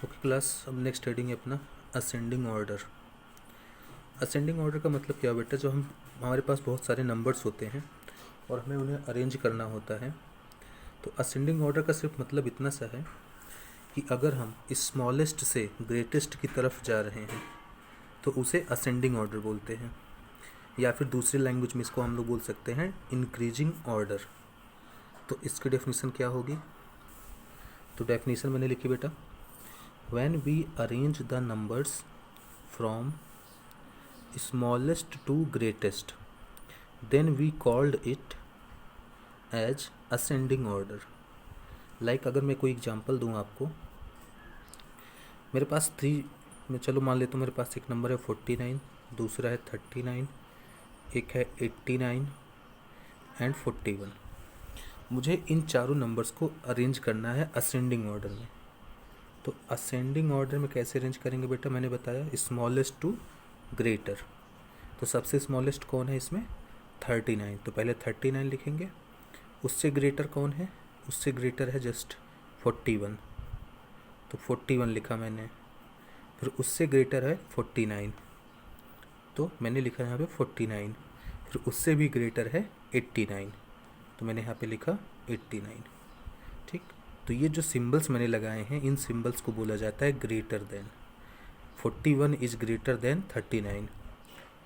Okay class, अब next heading है अपना असेंडिंग ऑर्डर। असेंडिंग ऑर्डर का मतलब क्या बेटा, जो हमारे पास बहुत सारे नंबर्स होते हैं और हमें उन्हें अरेंज करना होता है। तो असेंडिंग ऑर्डर का सिर्फ मतलब इतना सा है कि अगर हम स्मॉलेस्ट से ग्रेटेस्ट की तरफ जा रहे हैं तो उसे असेंडिंग ऑर्डर बोलते हैं, या फिर दूसरी लैंग्वेज में इसको हम लोग बोल सकते हैं इंक्रीजिंग ऑर्डर। तो इसकी डेफिनेशन क्या होगी? तो डेफिनेशन मैंने लिखी बेटा, when we arrange the numbers from smallest to greatest, then we called it as ascending order. Like अगर मैं कोई एग्जांपल दूं आपको, मेरे पास मैं चलो मान लेता हूँ मेरे पास एक नंबर है 49, दूसरा है 39, एक है 89 एंड 41। मुझे इन चारों नंबर्स को अरेंज करना है असेंडिंग ऑर्डर में। तो असेंडिंग ऑर्डर में कैसे अरेंज करेंगे बेटा, मैंने बताया स्मॉलेस्ट टू ग्रेटर। तो सबसे स्मॉलेस्ट कौन है इसमें? 39। तो पहले 39 लिखेंगे। उससे ग्रेटर कौन है? उससे ग्रेटर है जस्ट 41। तो 41 लिखा मैंने। फिर उससे ग्रेटर है 49, तो मैंने लिखा यहाँ पे 49। फिर उससे भी ग्रेटर है 89, तो मैंने यहाँ पे लिखा 89। ठीक, तो ये जो सिंबल्स मैंने लगाए हैं, इन सिंबल्स को बोला जाता है greater than. 41 is greater than 39,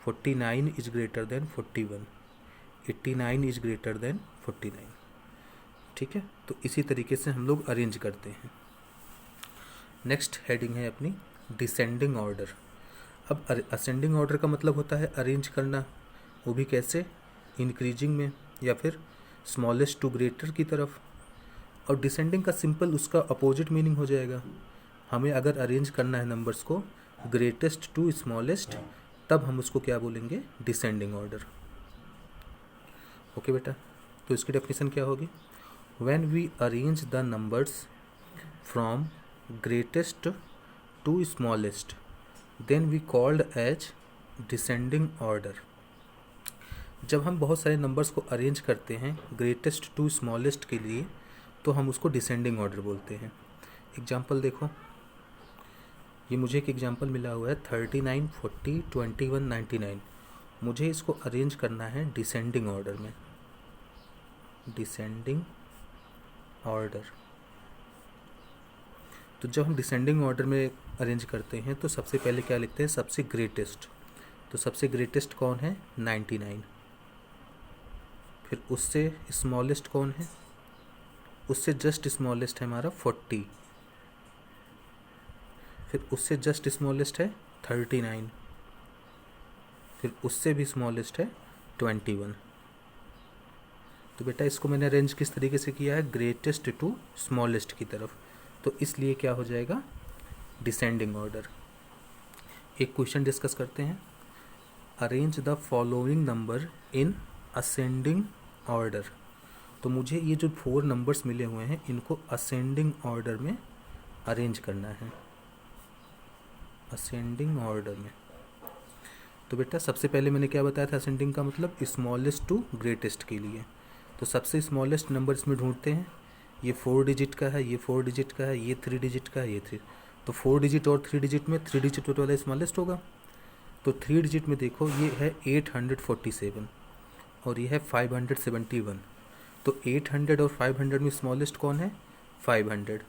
49 is greater than 41, 89 is greater than 49। ठीक है, तो इसी तरीके से हम लोग अरेंज करते हैं। नेक्स्ट हेडिंग है अपनी डिसेंडिंग ऑर्डर। अब असेंडिंग ऑर्डर का मतलब होता है अरेंज करना, वो भी कैसे? इंक्रीजिंग में या फिर स्मॉलेस्ट टू ग्रेटर की तरफ। और डिसेंडिंग का सिंपल उसका अपोजिट मीनिंग हो जाएगा। हमें अगर अरेंज करना है नंबर्स को ग्रेटेस्ट टू स्मॉलेस्ट, तब हम उसको क्या बोलेंगे? Descending order. ओके बेटा, तो इसकी डेफिनेशन क्या होगी? When we arrange the numbers from greatest to smallest, then we called as descending order. जब हम बहुत सारे नंबर्स को अरेंज करते हैं ग्रेटेस्ट टू स्मॉलेस्ट के लिए, तो हम उसको डिसेंडिंग ऑर्डर बोलते हैं। एग्जाम्पल देखो, ये मुझे एक एग्जाम्पल मिला हुआ है 39, 40, 21, 99। मुझे इसको अरेंज करना है डिसेंडिंग ऑर्डर में। Descending order. तो जब हम डिसेंडिंग ऑर्डर में अरेंज करते हैं तो सबसे पहले क्या लिखते हैं? सबसे ग्रेटेस्ट। तो सबसे ग्रेटेस्ट कौन है? 99। फिर उससे स्मॉलेस्ट कौन है? उससे जस्ट स्मॉलेस्ट है हमारा 40। फिर उससे जस्ट स्मॉलेस्ट है 39। फिर उससे भी स्मॉलेस्ट है 21। तो बेटा इसको मैंने अरेंज किस तरीके से किया है? ग्रेटेस्ट टू स्मॉलेस्ट की तरफ। तो इसलिए क्या हो जाएगा? Descending order. एक क्वेश्चन डिस्कस करते हैं। Arrange the following number in ascending order. तो मुझे ये जो 4 नंबर्स मिले हुए हैं, इनको असेंडिंग ऑर्डर में अरेंज करना है। असेंडिंग ऑर्डर में। तो बेटा सबसे पहले मैंने क्या बताया था? असेंडिंग का मतलब स्मॉलेस्ट टू ग्रेटेस्ट के लिए। तो सबसे स्मॉलेस्ट नंबर इसमें ढूंढते हैं। ये 4 डिजिट का है, ये 4 डिजिट का है, ये 3 डिजिट का है, ये 3। तो 4 डिजिट और 3 डिजिट में 3 डिजिट वाला स्मॉलेस्ट होगा। तो 3 डिजिट में देखो, ये है 847 और ये है 571। तो 800 और 500 में स्मॉलेस्ट कौन है? 500।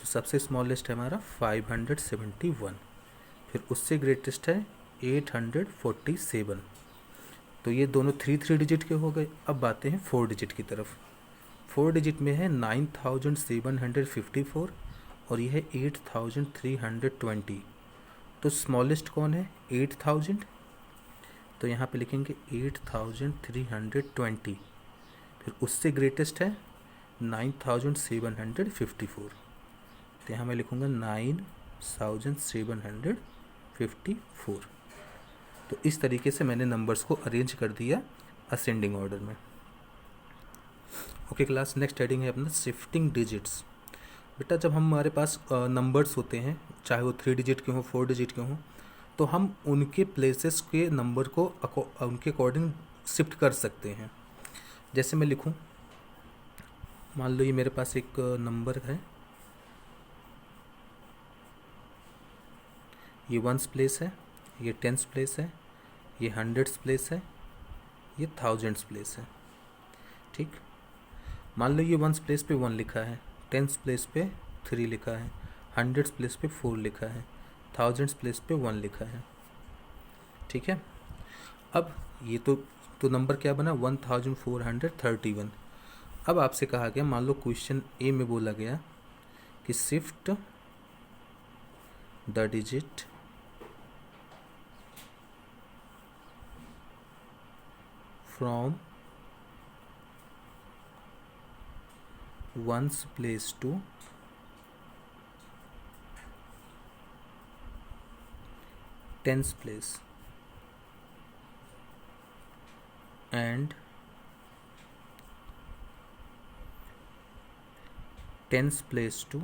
तो सबसे स्मॉलेस्ट है हमारा 571। फिर उससे ग्रेटेस्ट है 847। तो ये दोनों 3 डिजिट के हो गए। अब आते हैं 4 डिजिट की तरफ। 4 डिजिट में है 9754 और ये है 8320। तो स्मॉलेस्ट कौन है? 8000। तो यहाँ पे लिखेंगे 8320। फिर उससे ग्रेटेस्ट है 9754। तो यहाँ मैं लिखूँगा 9754। तो इस तरीके से मैंने नंबर्स को अरेंज कर दिया असेंडिंग ऑर्डर में। ओके क्लास, नेक्स्ट हेडिंग है अपना शिफ्टिंग डिजिट्स। बेटा जब हमारे पास नंबर्स होते हैं, चाहे वो 3 डिजिट के हों, 4 डिजिट के हों, तो हम उनके प्लेसेस के नंबर को उनके अकॉर्डिंग शिफ्ट कर सकते हैं। जैसे मैं लिखूं, मान लो ये मेरे पास एक नंबर है ये वंस प्लेस है, ये टेंस प्लेस है, ये हंड्रेड्स प्लेस है, ये थाउजेंड्स प्लेस है। ठीक, मान लो ये वंस प्लेस पे 1 लिखा है, टेंस प्लेस पे 3 लिखा है, हंड्रेड्स प्लेस पे 4 लिखा है, थाउजेंड्स प्लेस पे 1 लिखा है। ठीक है, अब ये तो नंबर क्या बना 1431। अब आपसे कहा गया, मान लो क्वेश्चन ए में बोला गया कि shift the digit from ones place to tens place and tens place to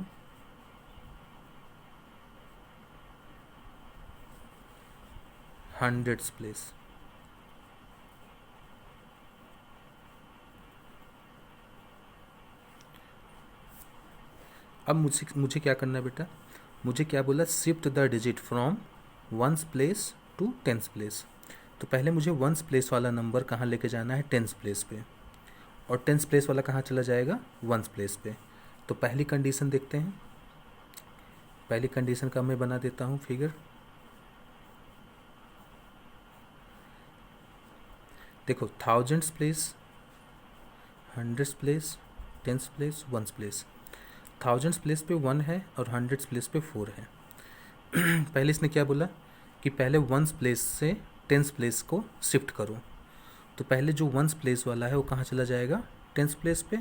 hundreds place। अब मुझे क्या करना है बेटा, मुझे क्या बोला, shift the digit from ones place to tens place. तो पहले मुझे वंस प्लेस वाला नंबर कहाँ लेके जाना है, टेंस प्लेस पे, और टेंस प्लेस वाला कहाँ चला जाएगा, वंस प्लेस पे। तो पहली कंडीशन देखते हैं। पहली कंडीशन का मैं बना देता हूँ फिगर। देखो, thousands place, hundreds place, tens place, ones place. Thousands place पे 1 है और हंड्रेड्स प्लेस पे 4 है। पहले इसने क्या बोला कि पहले वंस प्लेस से टेंस प्लेस को शिफ्ट करो। तो पहले जो वंस प्लेस वाला है वो कहाँ चला जाएगा, टेंस प्लेस पे,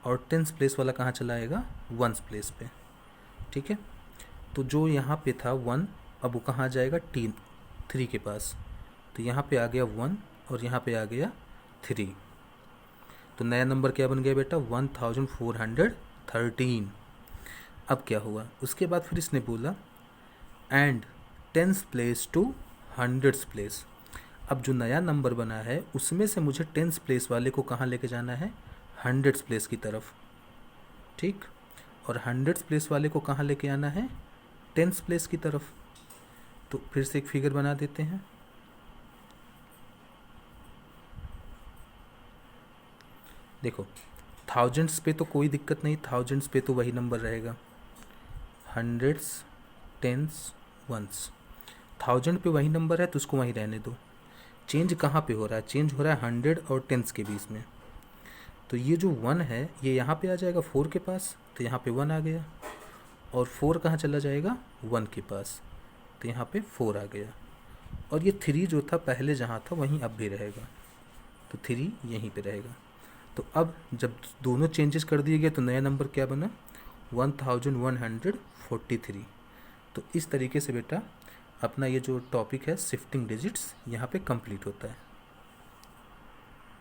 और टेंस प्लेस वाला कहाँ चला आएगा, वंस प्लेस पे। ठीक है, तो जो यहाँ पे था 1, अब वो कहाँ जाएगा, 3 के पास। तो यहाँ पे आ गया 1 और यहाँ पे आ गया 3। तो नया नंबर क्या बन गया बेटा, 1413। अब क्या हुआ, उसके बाद फिर इसने बोला and tens place to hundreds place. अब जो नया नंबर बना है उसमें से मुझे टेंस प्लेस वाले को कहाँ लेके जाना है, हंड्रेड्स प्लेस की तरफ। ठीक, और हंड्रेड्स प्लेस वाले को कहाँ लेके आना है, टेंस प्लेस की तरफ। तो फिर से एक फिगर बना देते हैं। देखो, थाउजेंड्स पे तो कोई दिक्कत नहीं, थाउजेंड्स पे तो वही नंबर रहेगा, हंड्रेड्स, टेंस, वंस। थाउजेंड पे वही नंबर है तो उसको वहीं रहने दो। चेंज कहाँ पे हो रहा है, चेंज हो रहा है 100 और टेंस के बीच में। तो ये जो 1 है ये यहाँ पे आ जाएगा 4 के पास, तो यहाँ पे 1 आ गया, और 4 कहाँ चला जाएगा, 1 के पास, तो यहाँ पे 4 आ गया। और ये 3 जो था पहले जहाँ था वहीं अब भी रहेगा, तो 3 यहीं पे रहेगा। तो अब जब दोनों चेंजेस कर दिए गए तो नया नंबर क्या बना, 1143। तो इस तरीके से बेटा अपना ये जो टॉपिक है शिफ्टिंग डिजिट्स यहाँ पे कंप्लीट होता है।